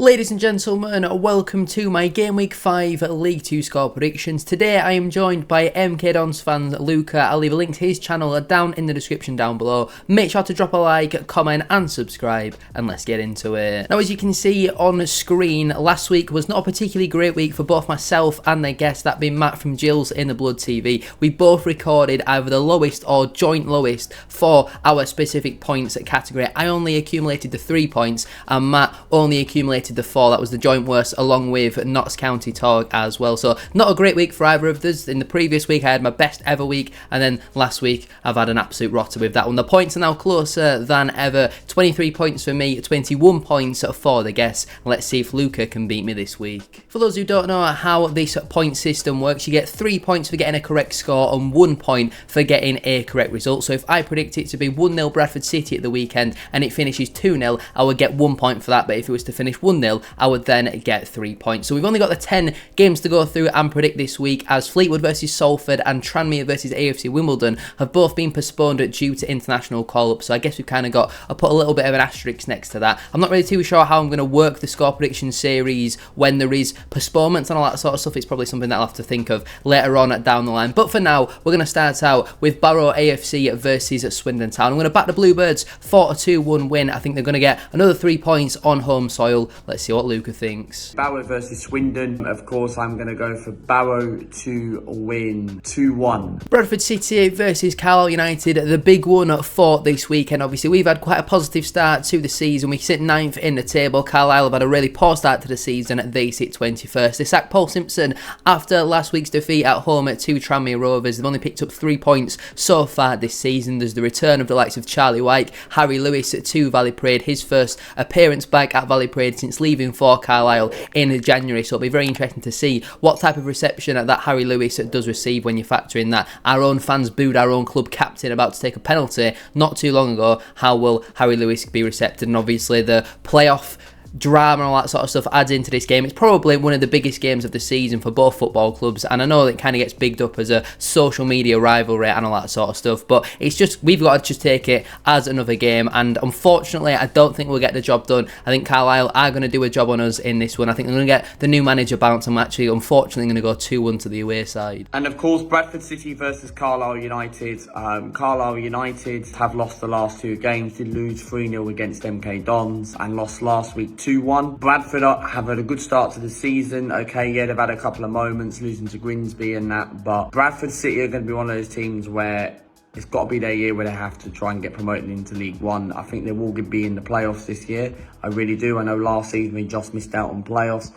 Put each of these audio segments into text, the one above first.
Ladies and gentlemen, welcome to my Game Week 5 League 2 score predictions. Today I am joined by MK Dons fan Luca. I'll leave a link to his channel down in the description down below. Make sure to drop a like, comment and subscribe, and let's get into it. Now, as you can see on screen, last week was not a particularly great week for both myself and the guest, that being Matt from Gills in the Blood TV. We both recorded either the lowest or joint lowest for our specific points category. I only accumulated the 3 points and Matt only accumulated the 4. That was the joint worst, along with Notts County Talk as well. So not a great week for either of us. In the previous week I had my best ever week, and then last week I've had an absolute rotter with that one. The points are now closer than ever. 23 points for me, 21 points for the guests. Let's see if Luca can beat me this week. For those who don't know how this point system works, you get 3 points for getting a correct score and 1 point for getting a correct result. So if I predict it to be 1-0 Bradford City at the weekend and it finishes 2-0, I would get 1 point for that. But if it was to finish 1-0, I would then get 3 points. So we've only got the 10 games to go through and predict this week, as Fleetwood versus Salford and Tranmere versus AFC Wimbledon have both been postponed due to international call-ups. So I guess we've kind of got to put a little bit of an asterisk next to that. I'm not really too sure how I'm going to work the score prediction series when there is postponements and all that sort of stuff. It's probably something that I'll have to think of later on down the line. But for now, we're going to start out with Barrow AFC versus Swindon Town. I'm going to back the Bluebirds for a 2-1 win. I think they're going to get another 3 points on home soil. Let's see what Luca thinks. Barrow versus Swindon. Of course, I'm going to go for Barrow to win 2-1. Bradford City versus Carlisle United. The big one for this weekend. Obviously, we've had quite a positive start to the season. We sit 9th in the table. Carlisle have had a really poor start to the season. They sit 21st. They sacked Paul Simpson after last week's defeat at home to Tranmere Rovers. They've only picked up 3 points so far this season. There's the return of the likes of Charlie White, Harry Lewis to Vale, his first appearance back at Vale since leaving for Carlisle in January. So it'll be very interesting to see what type of reception that Harry Lewis does receive, when you factor in that our own fans booed our own club captain about to take a penalty not too long ago. How will Harry Lewis be received? And obviously the playoff drama and all that sort of stuff adds into this game. It's probably one of the biggest games of the season for both football clubs, and I know it kind of gets bigged up as a social media rivalry and all that sort of stuff, but it's just, we've got to just take it as another game, and unfortunately I don't think we'll get the job done. I think Carlisle are going to do a job on us in this one. I think they're going to get the new manager bounce. I'm actually unfortunately going to go 2-1 to the away side. And of course, Bradford City versus Carlisle United. Carlisle United have lost the last 2 games. Did lose 3-0 against MK Dons and lost last week 2-1. Bradford have had a good start to the season. Okay, yeah, they've had a couple of moments losing to Grimsby and that, but Bradford City are going to be one of those teams where it's got to be their year where they have to try and get promoted into League One. I think they will be in the playoffs this year. I really do. I know last season we just missed out on playoffs,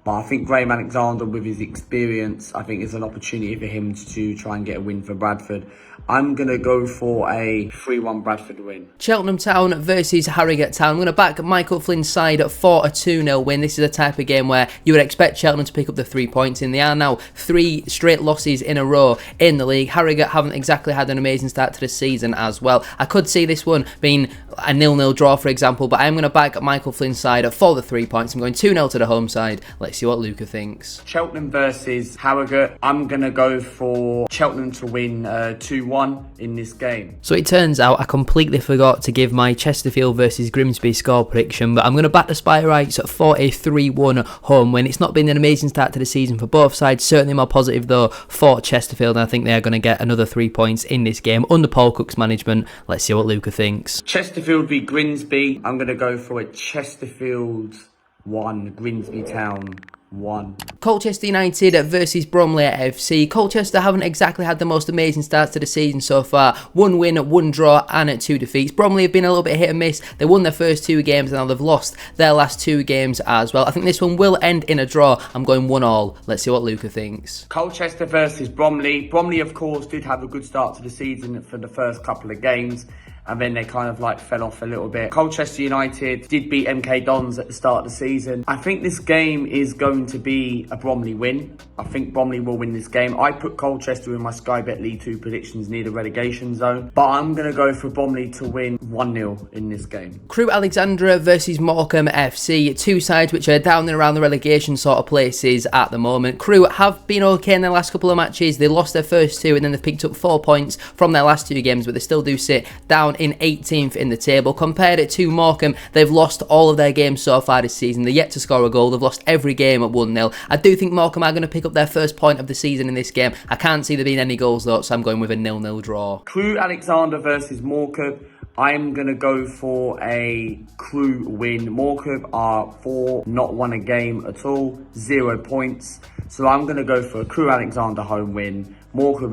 but I think Graham Alexandra, with his experience, I think it's an opportunity for him to try and get a win for Bradford. I'm going to go for a 3-1 Bradford win. Cheltenham Town versus Harrogate Town. I'm going to back Michael Flynn's side for a 2-0 win. This is a type of game where you would expect Cheltenham to pick up the 3 points in. They are now 3 straight losses in a row in the league. Harrogate haven't exactly had an amazing start to the season as well. I could see this one being a 0-0 draw, for example, but I'm going to back Michael Flynn's side for the 3 points. I'm going 2-0 to the home side. Let's see what Luca thinks. Cheltenham versus Harrogate. I'm going to go for Cheltenham to win 2-1 in this game. So it turns out I completely forgot to give my Chesterfield versus Grimsby score prediction, but I'm going to back the Spiderites for a 3-1 home win. It's not been an amazing start to the season for both sides, certainly more positive though for Chesterfield, and I think they are going to get another 3 points in this game under Paul Cook's management. Let's see what Luca thinks. Chesterfield v Grimsby. I'm going to go for a Chesterfield 1, Grimsby Town 1. Colchester United versus Bromley FC. Colchester haven't exactly had the most amazing starts to the season so far. 1 win, 1 draw and 2 defeats. Bromley have been a little bit hit and miss. They won their first 2 games and now they've lost their last 2 games as well. I think this one will end in a draw. I'm going 1-1. Let's see what Luca thinks. Colchester versus Bromley. Bromley, of course, did have a good start to the season for the first couple of games, and then they kind of like fell off a little bit. Colchester United did beat MK Dons at the start of the season. I think this game is going to be a Bromley win. I think Bromley will win this game. I put Colchester in my Sky Bet League 2 predictions near the relegation zone, but I'm going to go for Bromley to win 1-0 in this game. Crewe Alexandra versus Morecambe FC. 2 sides which are down and around the relegation sort of places at the moment. Crewe have been okay in their last couple of matches. They lost their first 2 and then they've picked up 4 points from their last 2 games, but they still do sit down down in 18th in the table. Compared it to Morecambe, they've lost all of their games so far this season. They're yet to score a goal. They've lost every game at 1-0. I do think Morecambe are going to pick up their first point of the season in this game. I can't see there being any goals though, so I'm going with a 0-0 draw. Crewe Alexandra versus Morecambe. I'm going to go for a Crewe win. Morecambe are 4, not won a game at all, 0 points. So I'm going to go for a Crewe Alexandra home win. Morecambe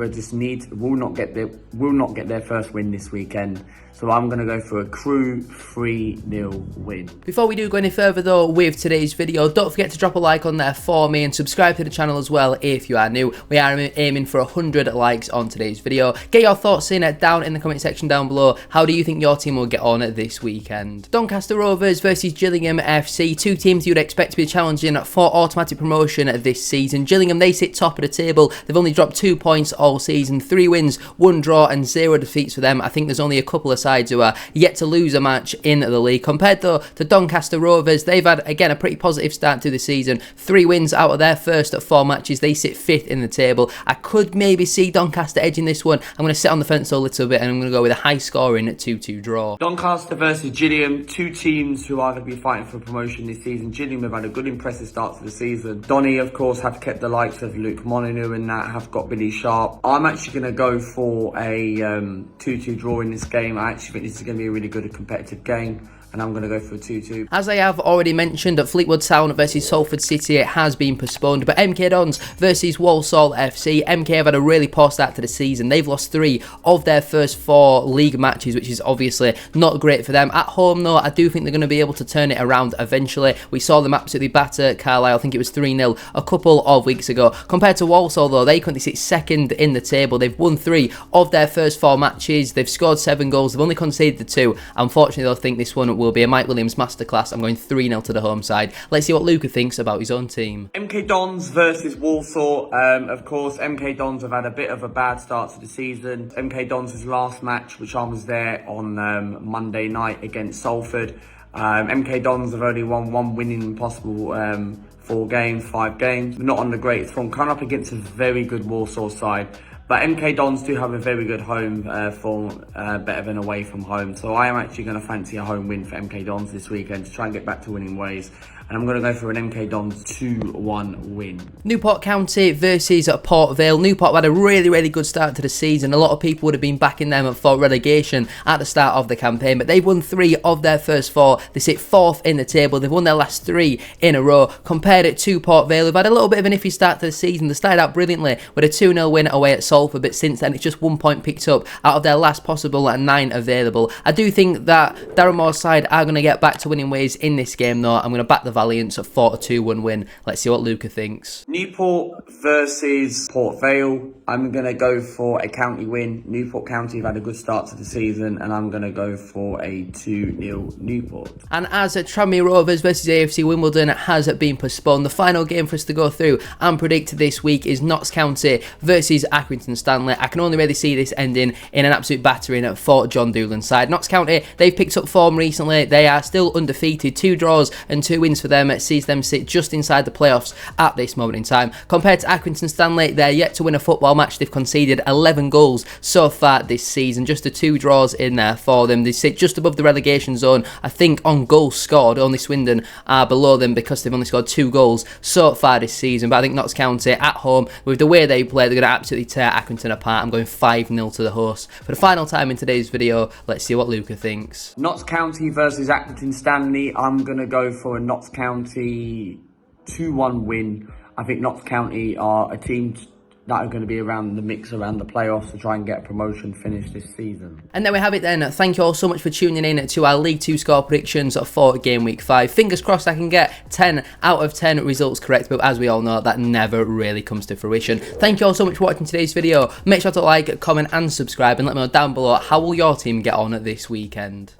will not get their first win this weekend. So I'm going to go for a Crewe 3-0 win. Before we do go any further though with today's video, don't forget to drop a like on there for me and subscribe to the channel as well if you are new. We are aiming for 100 likes on today's video. Get your thoughts in down in the comment section down below. How do you think your team will get on this weekend? Doncaster Rovers versus Gillingham FC. Two teams you'd expect to be challenging for automatic promotion this season. Gillingham, they sit top of the table. They've only dropped 2 points all season. 3 wins, 1 draw and 0 defeats for them. I think there's only a couple of sides who are yet to lose a match in the league. Compared though to Doncaster Rovers, they've had again a pretty positive start to the season. 3 wins out of their first 4 matches. They sit 5th in the table. I could maybe see Doncaster edging this one. I'm going to sit on the fence a little bit and I'm going to go with a high scoring 2-2 draw. Doncaster versus Gillingham, 2 teams who are going to be fighting for promotion this season. Gillingham have had a good impressive start to the season. Donny of course have kept the likes of Luke Molyneux and that have got Billy Sharp. I'm actually going to go for a 2-2 draw in this game. I actually think this is going to be a really good competitive game. And I'm going to go for a 2-2. As I have already mentioned, Fleetwood Town versus Salford City has been postponed, but MK Dons versus Walsall FC. MK have had a really poor start to the season. They've lost 3 of their first 4 league matches, which is obviously not great for them. At home though, I do think they're going to be able to turn it around eventually. We saw them absolutely batter Carlisle, I think it was 3-0 a couple of weeks ago. Compared to Walsall though, they currently sit 2nd in the table. They've won 3 of their first 4 matches. They've scored 7 goals. They've only conceded the 2. Unfortunately, I think this one will be a Mike Williams masterclass. I'm going 3-0 to the home side. Let's see what Luca thinks about his own team. MK Dons versus Walsall. Of course, MK Dons have had a bit of a bad start to the season. MK Dons' last match, which I was there on Monday night against Salford. MK Dons have only won 1 winning in possible 5 games. Not on the greatest form. Coming up against a very good Walsall side. But MK Dons do have a very good home form, better than away from home. So I am actually going to fancy a home win for MK Dons this weekend to try and get back to winning ways. And I'm going to go for an MK Dons 2-1 win. Newport County versus Port Vale. Newport had a really good start to the season. A lot of people would have been backing them for relegation at the start of the campaign, but they've won 3 of their first 4. They sit 4th in the table. They've won their last 3 in a row. Compared it to Port Vale, who've had a little bit of an iffy start to the season. They started out brilliantly with a 2-0 win away at Salford, but since then it's just 1 point picked up out of their last possible 9 available. I do think that Darren Moore's side are going to get back to winning ways in this game though. I'm going to back the Valiants at 4-2-1 win. Let's see what Luca thinks. Newport versus Port Vale. I'm going to go for a county win. Newport County have had a good start to the season and I'm going to go for a 2-0 Newport. And as Tranmere Rovers versus AFC Wimbledon has been postponed, the final game for us to go through and predict this week is Notts County versus Accrington Stanley. I can only really see this ending in an absolute battering for John Doolan's side. Notts County, they've picked up form recently. They are still undefeated. 2 draws and 2 wins for them sees them sit just inside the playoffs at this moment in time. Compared to Accrington Stanley, they're yet to win a football match. They've conceded 11 goals so far this season. Just the 2 draws in there for them. They sit just above the relegation zone, I think, on goals scored. Only Swindon are below them because they've only scored 2 goals so far this season. But I think Notts County at home, with the way they play, they're going to absolutely tear Accrington apart. I'm going 5-0 to the hosts. For the final time in today's video, let's see what Luca thinks. Notts County versus Accrington Stanley. I'm going to go for a Notts County 2-1 win. I think Notts County are a team that are going to be around the mix around the playoffs to try and get a promotion finish this season. And there we have it then. Thank you all so much for tuning in to our League 2 score predictions for game week 5. Fingers crossed I can get 10 out of 10 results correct, but as we all know, that never really comes to fruition. Thank you all so much for watching today's video. Make sure to like, comment and subscribe and let me know down below how will your team get on this weekend.